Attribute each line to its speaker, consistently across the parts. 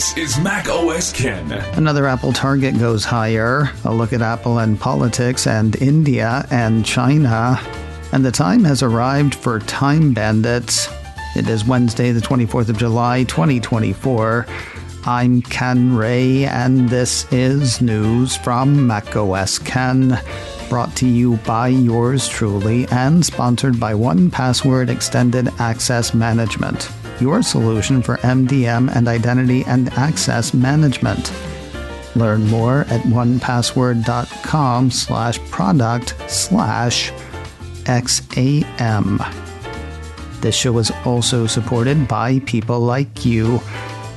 Speaker 1: This is Mac OS Ken.
Speaker 2: Another Apple target goes higher. A look at Apple and politics and India and China. And the time has arrived for Time Bandits. It is Wednesday, the 24th of July, 2024. I'm Ken Ray, and this is news from Mac OS Ken, brought to you by yours truly and sponsored by 1Password Extended Access Management, your solution for MDM and identity and access management. Learn more at onepassword.com/product/XAM. This show is also supported by people like you,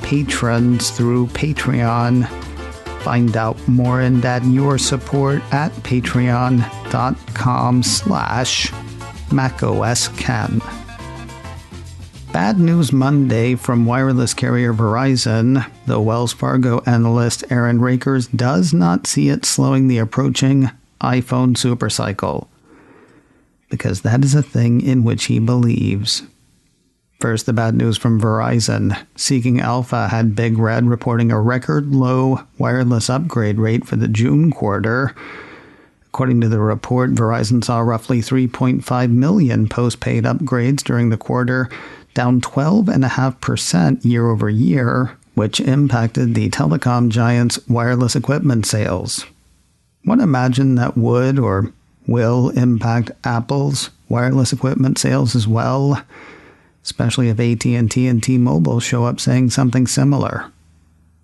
Speaker 2: patrons through Patreon. Find out more and add your support at patreon.com/MacOSCan. Bad News Monday from wireless carrier Verizon, though Wells Fargo analyst Aaron Rakers does not see it slowing the approaching iPhone supercycle, because that is a thing in which he believes. First, the bad news from Verizon. Seeking Alpha had Big Red reporting a record low wireless upgrade rate for the June quarter. According to the report, Verizon saw roughly 3.5 million postpaid upgrades during the quarter, down 12.5% year over year, which impacted the telecom giant's wireless equipment sales. One imagine that would or will impact Apple's wireless equipment sales as well, especially if AT&T and T-Mobile show up saying something similar.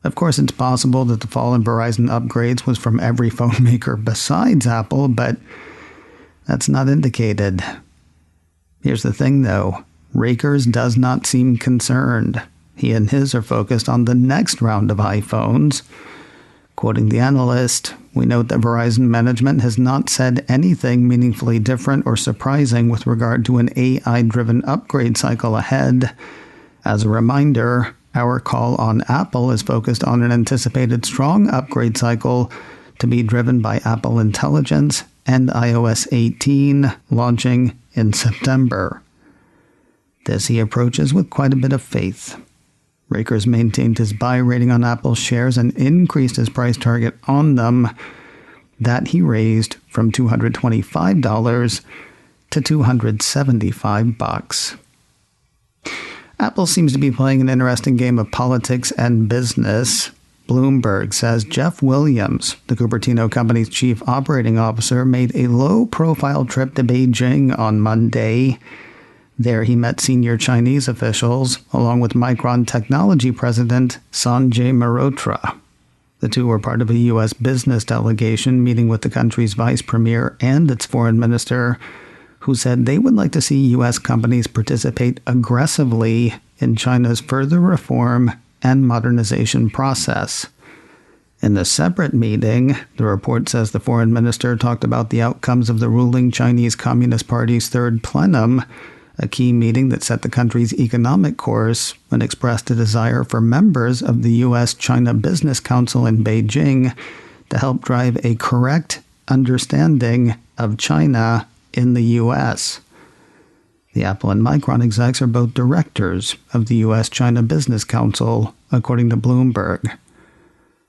Speaker 2: Of course, it's possible that the fall in Verizon upgrades was from every phone maker besides Apple, but that's not indicated. Here's the thing, though. Rakers does not seem concerned. He and his are focused on the next round of iPhones. Quoting the Analyst, we note that Verizon management has not said anything meaningfully different or surprising with regard to an AI-driven upgrade cycle ahead. As a reminder, our call on Apple is focused on an anticipated strong upgrade cycle to be driven by Apple Intelligence and iOS 18 launching in September. This he approaches with quite a bit of faith. Rakers maintained his buy rating on Apple shares and increased his price target on them. That he raised from $225 to $275. Apple seems to be playing an interesting game of politics and business. Bloomberg says Jeff Williams, the Cupertino company's chief operating officer, made a low-profile trip to Beijing on Monday. There he met senior Chinese officials, along with Micron Technology President Sanjay Mehrotra. The two were part of a U.S. business delegation meeting with the country's vice premier and its foreign minister, who said they would like to see U.S. companies participate aggressively in China's further reform and modernization process. In a separate meeting, the report says the foreign minister talked about the outcomes of the ruling Chinese Communist Party's third plenum, a key meeting that set the country's economic course, and expressed a desire for members of the U.S.-China Business Council in Beijing to help drive a correct understanding of China in the U.S. The Apple and Micron execs are both directors of the U.S.-China Business Council, according to Bloomberg.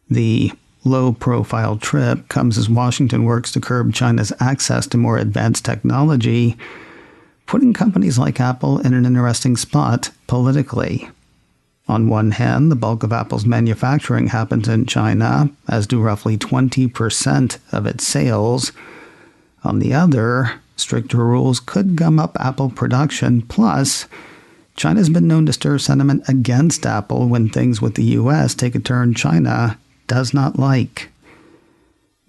Speaker 2: The low-profile trip comes as Washington works to curb China's access to more advanced technology, putting companies like Apple in an interesting spot politically. On one hand, the bulk of Apple's manufacturing happens in China, as do roughly 20% of its sales. On the other, stricter rules could gum up Apple production, plus China's been known to stir sentiment against Apple when things with the U.S. take a turn China does not like.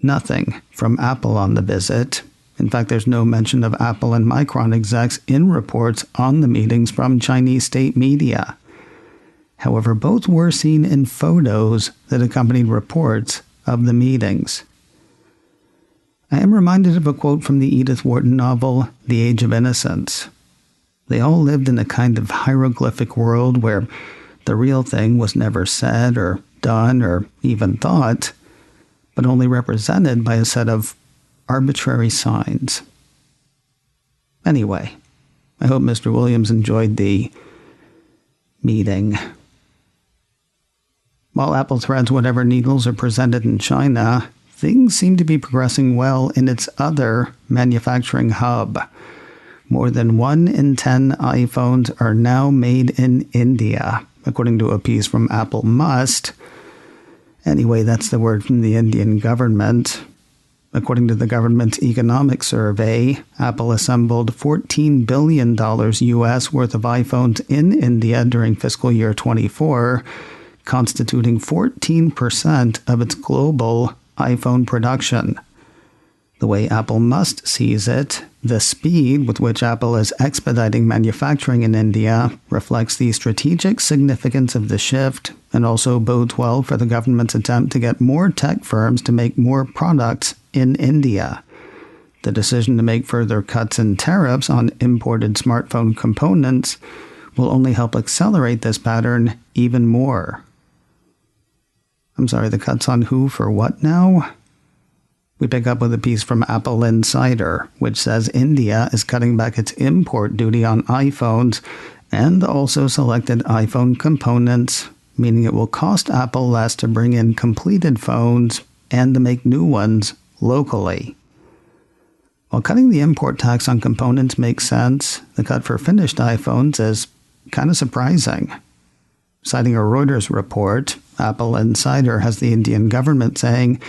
Speaker 2: Nothing from Apple on the visit. In fact, there's no mention of Apple and Micron execs in reports on the meetings from Chinese state media. However, both were seen in photos that accompanied reports of the meetings. I am reminded of a quote from the Edith Wharton novel, The Age of Innocence. They all lived in a kind of hieroglyphic world where the real thing was never said or done or even thought, but only represented by a set of arbitrary signs. Anyway, I hope Mr. Williams enjoyed the meeting. While Apple threads whatever needles are presented in China, things seem to be progressing well in its other manufacturing hub. More than 1 in 10 iPhones are now made in India, according to a piece from Apple MOSK. Anyway, that's the word from the Indian government. According to the government's economic survey, Apple assembled $14 billion US worth of iPhones in India during fiscal year 24, constituting 14% of its global iPhone production. The way Apple MOSK sees it, the speed with which Apple is expediting manufacturing in India reflects the strategic significance of the shift and also bodes well for the government's attempt to get more tech firms to make more products in India. The decision to make further cuts in tariffs on imported smartphone components will only help accelerate this pattern even more. I'm sorry, the cuts on who for what now? We pick up with a piece from Apple Insider, which says India is cutting back its import duty on iPhones and also selected iPhone components, meaning it will cost Apple less to bring in completed phones and to make new ones locally. While cutting the import tax on components makes sense, the cut for finished iPhones is kind of surprising. Citing a Reuters report, Apple Insider has the Indian government saying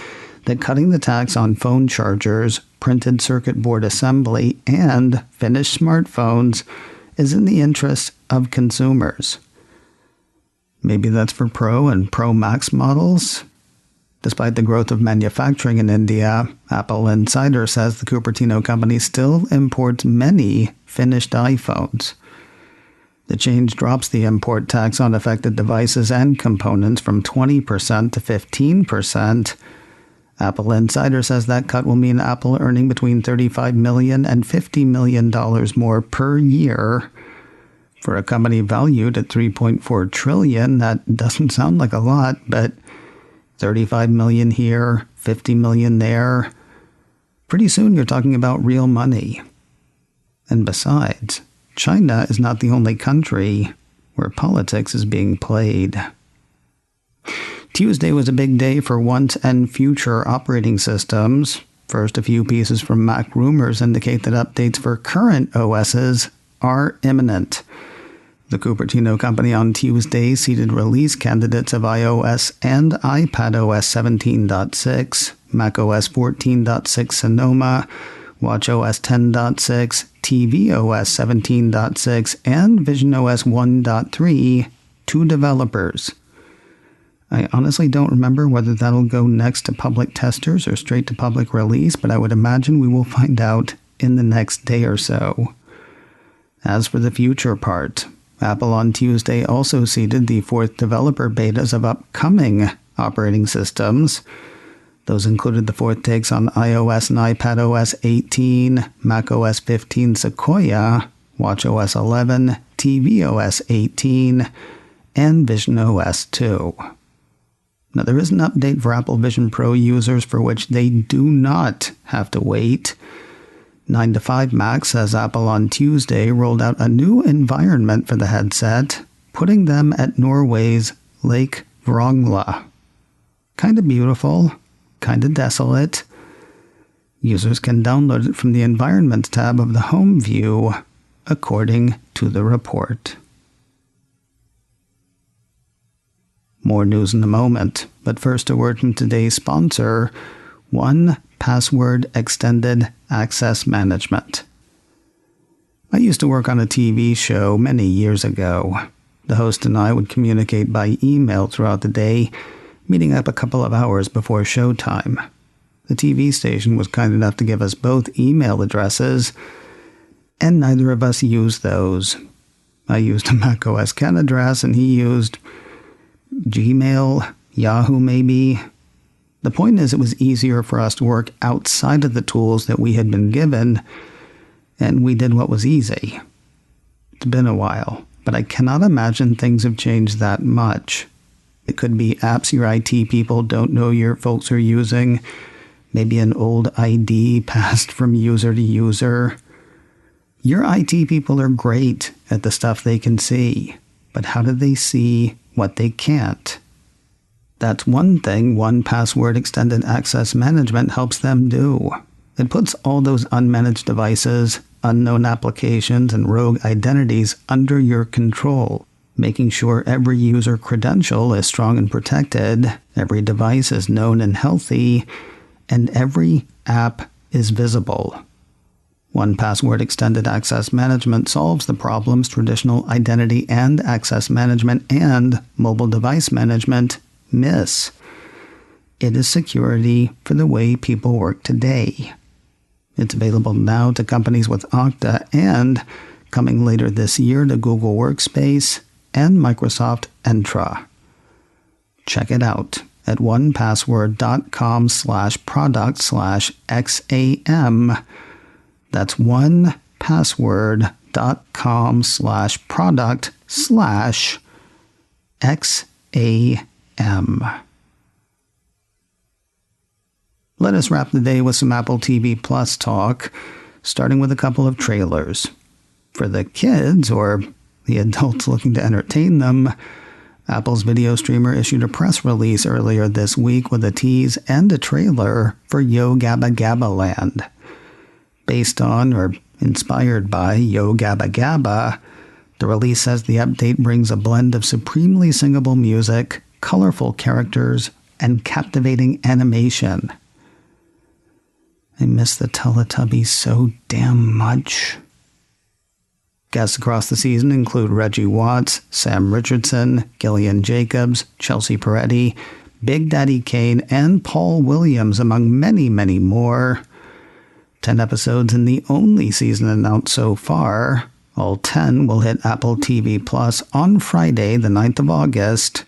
Speaker 2: that cutting the tax on phone chargers, printed circuit board assembly, and finished smartphones is in the interest of consumers. Maybe that's for Pro and Pro Max models? Despite the growth of manufacturing in India, Apple Insider says the Cupertino company still imports many finished iPhones. The change drops the import tax on affected devices and components from 20% to 15%. Apple Insider says that cut will mean Apple earning between $35 million and $50 million more per year. For a company valued at $3.4 trillion, that doesn't sound like a lot, but $35 million here, $50 million there. Pretty soon you're talking about real money. And besides, China is not the only country where politics is being played. Tuesday was a big day for once and future operating systems. First, a few pieces from Mac rumors indicate that updates for current OSs are imminent. The Cupertino company on Tuesday seeded release candidates of iOS and iPadOS 17.6, macOS 14.6 Sonoma, watchOS 10.6, tvOS 17.6, and visionOS 1.3 to developers. I honestly don't remember whether that'll go next to public testers or straight to public release, but I would imagine we will find out in the next day or so. As for the future part, Apple on Tuesday also seeded the 4th developer betas of upcoming operating systems. Those included the 4th takes on iOS and iPadOS 18, macOS 15 Sequoia, watchOS 11, tvOS 18, and visionOS 2. Now, there is an update for Apple Vision Pro users for which they do not have to wait. 9 to 5 Mac says Apple on Tuesday rolled out a new environment for the headset, putting them at Norway's Lake Vrongla. Kind of beautiful, kind of desolate. Users can download it from the Environments tab of the Home view, according to the report. More news in a moment, but first a word from today's sponsor, 1Password Extended Access Management. I used to work on a TV show many years ago. The host and I would communicate by email throughout the day, meeting up a couple of hours before showtime. The TV station was kind enough to give us both email addresses, and neither of us used those. I used a macOS Ken address, and he used Gmail, Yahoo maybe. The point is, it was easier for us to work outside of the tools that we had been given, and we did what was easy. It's been a while, but I cannot imagine things have changed that much. It could be apps your IT people don't know your folks are using, maybe an old ID passed from user to user. Your IT people are great at the stuff they can see, but how do they see what they can't? That's one thing 1Password Extended Access Management helps them do. It puts all those unmanaged devices, unknown applications, and rogue identities under your control, making sure every user credential is strong and protected, every device is known and healthy, and every app is visible. 1Password Extended Access Management solves the problems traditional identity and access management and mobile device management miss. It is security for the way people work today. It's available now to companies with Okta and, coming later this year, to Google Workspace and Microsoft Entra. Check it out at onepassword.com/product/XAM. That's onepassword.com/product/XAM. Let us wrap the day with some Apple TV Plus talk, starting with a couple of trailers. For the kids, or the adults looking to entertain them, Apple's video streamer issued a press release earlier this week with a tease and a trailer for Yo Gabba GabbaLand. Based on, or inspired by, Yo Gabba Gabba, the release says the update brings a blend of supremely singable music, colorful characters, and captivating animation. I miss the Teletubbies so damn much. Guests across the season include Reggie Watts, Sam Richardson, Gillian Jacobs, Chelsea Peretti, Big Daddy Kane, and Paul Williams, among many, many more. 10 episodes in the only season announced so far. All 10 will hit Apple TV Plus on Friday, the 9th of August.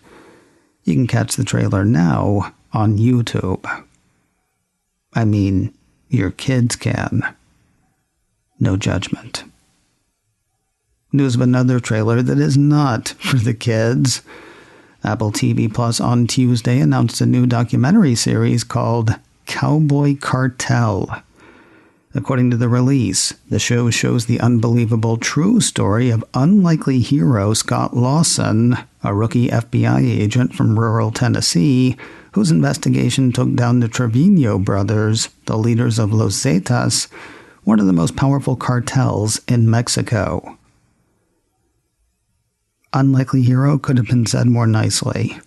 Speaker 2: You can catch the trailer now on YouTube. I mean, your kids can. No judgment. News of another trailer that is not for the kids. Apple TV Plus on Tuesday announced a new documentary series called Cowboy Cartel. According to the release, the show shows the unbelievable true story of unlikely hero Scott Lawson, a rookie FBI agent from rural Tennessee, whose investigation took down the Trevino brothers, the leaders of Los Zetas, one of the most powerful cartels in Mexico. Unlikely hero could have been said more nicely.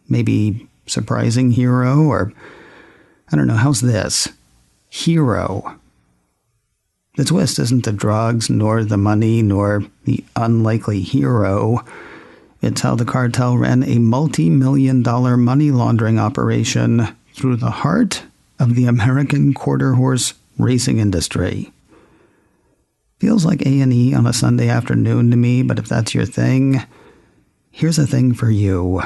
Speaker 2: Maybe surprising hero, or I don't know, how's this? Hero. The twist isn't the drugs, nor the money, nor the unlikely hero. It's how the cartel ran a multi-million-dollar money laundering operation through the heart of the American quarter horse racing industry. Feels like A&E on a Sunday afternoon to me, but if that's your thing, here's a thing for you.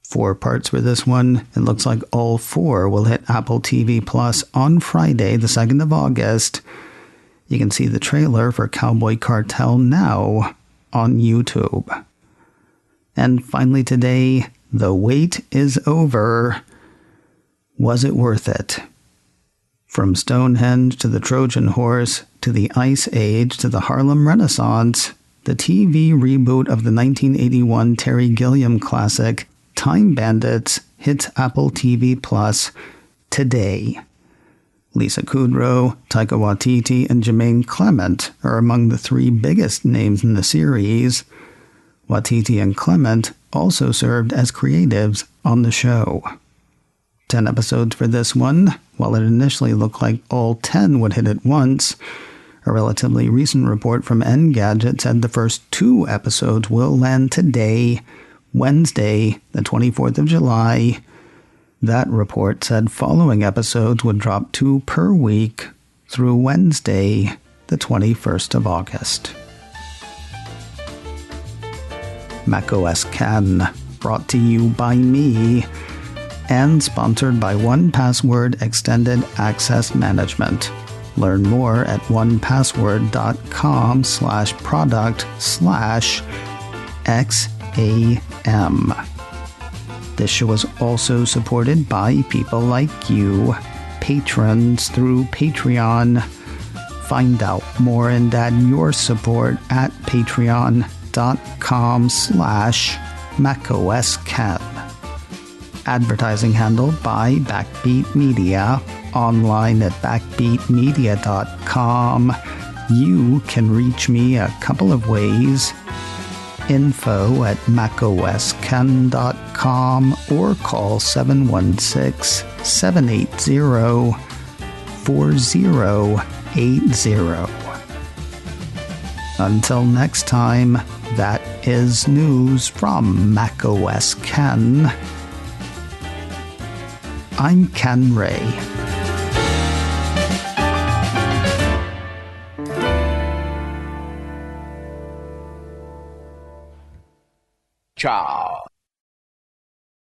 Speaker 2: 4 parts for this one. It looks like all 4 will hit Apple TV Plus on Friday, the 2nd of August. You can see the trailer for Cowboy Cartel now on YouTube. And finally today, the wait is over. Was it worth it? From Stonehenge to the Trojan Horse, to the Ice Age, to the Harlem Renaissance, the TV reboot of the 1981 Terry Gilliam classic, Time Bandits, hits Apple TV Plus today. Lisa Kudrow, Taika Waititi, and Jermaine Clement are among the 3 biggest names in the series. Waititi and Clement also served as creatives on the show. 10 episodes for this one. While it initially looked like all 10 would hit at once, a relatively recent report from Engadget said the first 2 episodes will land today, Wednesday, the 24th of July. That report said following episodes would drop 2 per week through Wednesday, the 21st of August. macOS Can, brought to you by me, and sponsored by 1Password Extended Access Management. Learn more at onepassword.com/product/XAM. This show is also supported by people like you, patrons through Patreon. Find out more and add your support at patreon.com/macOScan. advertising handled by Backbeat Media, online at backbeatmedia.com. You can reach me a couple of ways. Info at macosken.com or call 716-780-4080. Until next time, that is news from macOS Ken. I'm Ken Ray.
Speaker 3: Ciao.